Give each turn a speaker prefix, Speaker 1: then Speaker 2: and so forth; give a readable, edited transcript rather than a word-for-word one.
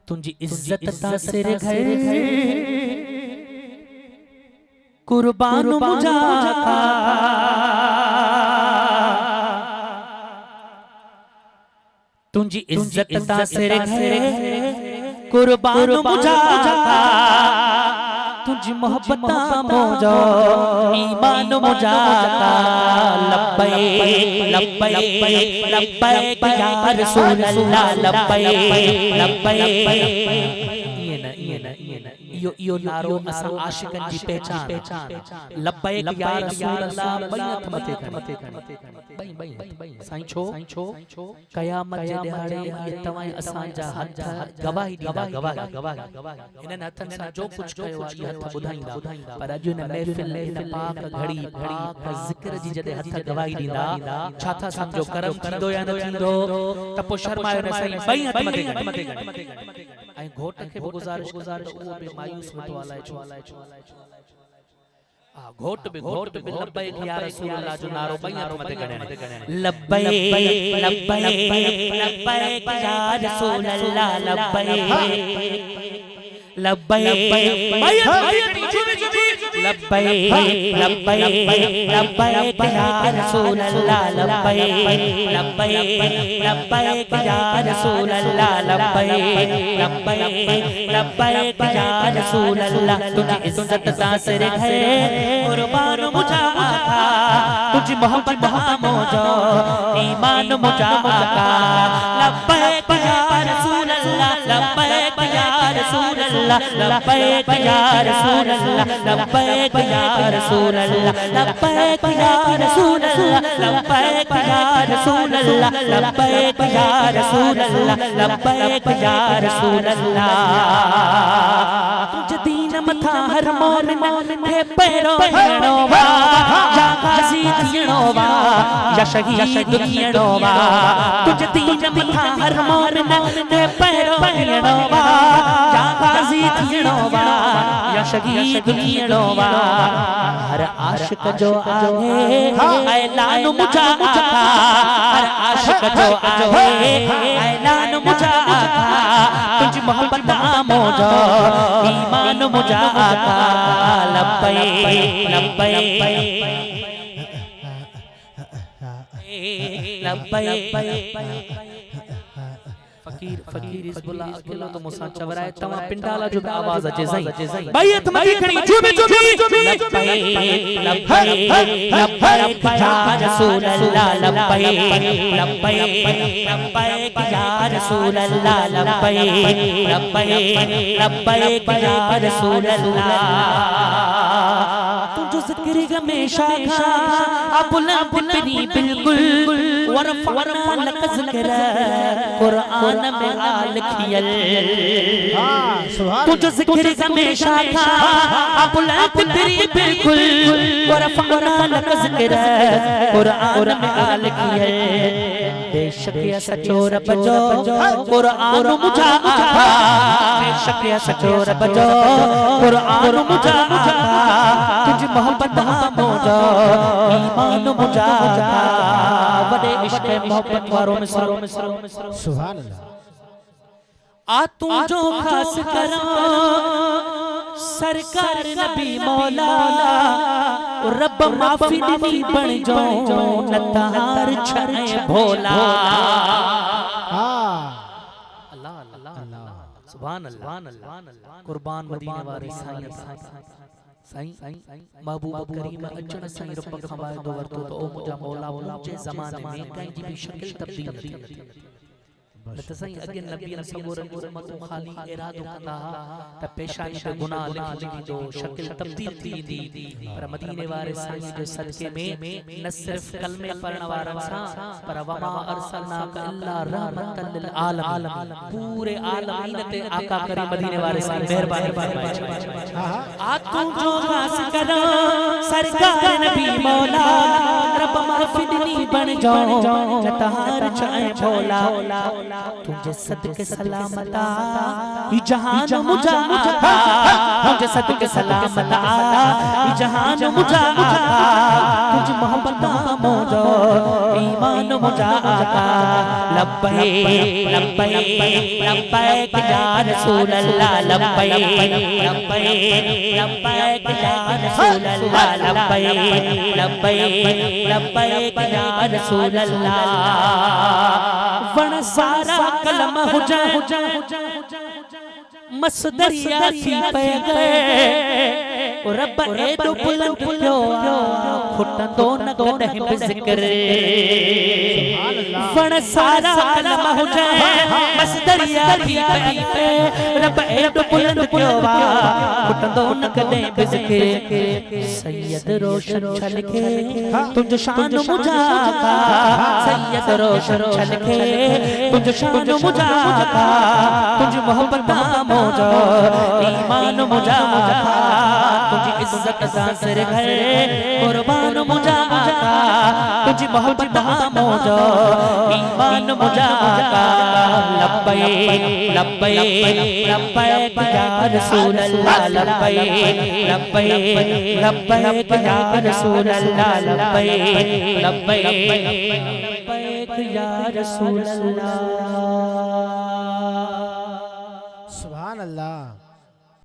Speaker 1: तुझी इज्जत ता सिर घर कुर्बान मुझा तुझी इज्जत ता सिर घर कुर्बान मुझा तुझी मोहब्बत मोजो ईमान मुझा लब्बैक लब्बैक लब्बैक या रसूल अल्लाह लब्बैक लब्बैक यो नारो असा आशिकन जी पहचान लब्बैक या रसूल अल्लाह बैत मथे बई साईं छो क़यामत जे दिहाड़े ये तवाई असा जा हथ गवाही दीदा गवाही इनन हथन सा जो कुछ कयो आ ये हथ बुधाईंदा पर अज ने महफिल इन पाक घड़ी पाक जिक्र जी जदे हथ गवाही दीदा छा था समझो करम थींदो या न थींदो त पो शर्मायो न साईं बई हथ मथे आई घोट के गुजारिश वो बे मायूस मत वाला छो घोट बे लब्बैक या रसूल अल्लाह जो नारो बई हथ मथे गणे लब्बैक लब्बैक लब्बैक या रसूल अल्लाह लब्बैक लब्बैक लब्बैक लब्बैक लब्बैक या रसूल अल्लाह लब्बैक लब्बैक लब्बैक या रसूल अल्लाह लब्बैक लब्बैक लब्बैक या रसूल अल्लाह तुझी इज्जत ता सिर है कुर्बान मुझा तुझी मोहब्बत मोजो ईमान मुझा लब्बैक या रसूल अल्लाह लब्बैक या रसूल अल्लाह लब्बैक या रसूल अल्लाह लब्बैक या रसूल अल्लाह लब्बैक या रसूल अल्लाह लब्बैक या रसूल अल्लाह लब्बैक या रसूल अल्लाह लब्बैक या रसूल अल्लाह तुझ दीन मथा हर मोमिन थे पैरो हिरणो वा या गाजी थियणो वा या शहीद थियणो वा तुझ दीन मथा हर मोमिन थे पैरो हिरणो वा या गाजी थियणो वा या शहीद थियणो वा हर आशिक जो आहे ऐलान मुझा हर आशिक जो आहे ऐलान मुझा तुझ मोहब्बत मोजो ईमान मुझा लब्बैक लब्बैक लब्बैक फकीर फकीर हिजबुल्ला अकेलो तो मुसा चवराए तवा पिंडाला जो आवाज अचे सही बैत मदी खणी जुबी लब्बैक लब्बैक लब्बैक या रसूल अल्लाह लब्बैक लब्बैक लब्बैक या रसूल अल्लाह लब्बैक लब्बैक लब्बैक या रसूल अल्लाह तुझो जिक्र हमेशा था अबुल अबुलनी बिल्कुल वरफना लक जिक्र कुरान में लिखियल तुझो जिक्र हमेशा था अबुल अबुलनी बिल्कुल वरफना लक जिक्र कुरान में लिखियल बेशक या सचो रब जो कुरान मुझा बेशक या सचो रब जो कुरान मुझा तुझ मोहब्बत मोजो ईमान मुझा वडे इश्क मोहब्बत वारों में सुभान अल्लाह आ तू जो खास करा सरकार नबी मौला रब माफी दी बन जो नतार छए भोला अल्लाह अल्लाह सुभान अल्लाह कुर्बान मदीने वाले साईं महबूब करीम अचन साईं रब खबाए दो वरतो तो ओ मुझा मौला मुझे जमाने में कहीं जी भी शक्ल तब्दील थी न साईं अगे नबीन सबूर उम्मत खाली इरादो कंदा त पेशानी पे गुनाह लिखी दो शक्ल तब्दील थी पर मदीने वाले साईं जो सदके में न सिर्फ कलमे पढ़न वारन सा पर वमा अरसलना इल्ला रहमतल लिल आलमीन पूरे आलमीन ते आका करीम मदीने वाले साईं मेहरबानी फरमाए आ तू जो खास करो सरकार नबी मौला रब माफी दी बन जाओ जतार छाए भोला तुझे सदके सलामता जहान मुझा तुझे सदके सलामता जहान मुझा तुझ मोहब्बत मोजो ईमान मुझा लब्बैक लब्बैक लब्बैक या रसूल अल्लाह लब्बैक लब्बैक लब्बैक या रसूल अल्लाह लब्बैक लब्बैक लब्बैक या रसूल अल्लाह वण सारा कलम हो जाए मसदरिया थी पे गए रब एडो बुलंद पियो खुटंदो न कॾहिं बि ज़िक्र वण सारा कलम हो जाए मसदरिया थी पे गए रब एडो बुलंद पियो खुटंदो न कॾहिं बि ज़िक्र सैयद रोशन छलके तुझ शान मुझा सैयद रोशन छलके तुझ शान मुझा तुझ मोहब्बत मोजो ईमान मुझा तुझी इज्जत जासिर घर कुर्बान मुझा तुझी मोहब्बत मोजो ईमान मुझा लब्बैक लब्बैक लब्बैक या रसूल अल्लाह लब्बैक लब्बैक लब्बैक या रसूल अल्लाह लब्बैक लब्बैक लब्बैक या रसूल अल्लाह
Speaker 2: सुभान अल्लाह।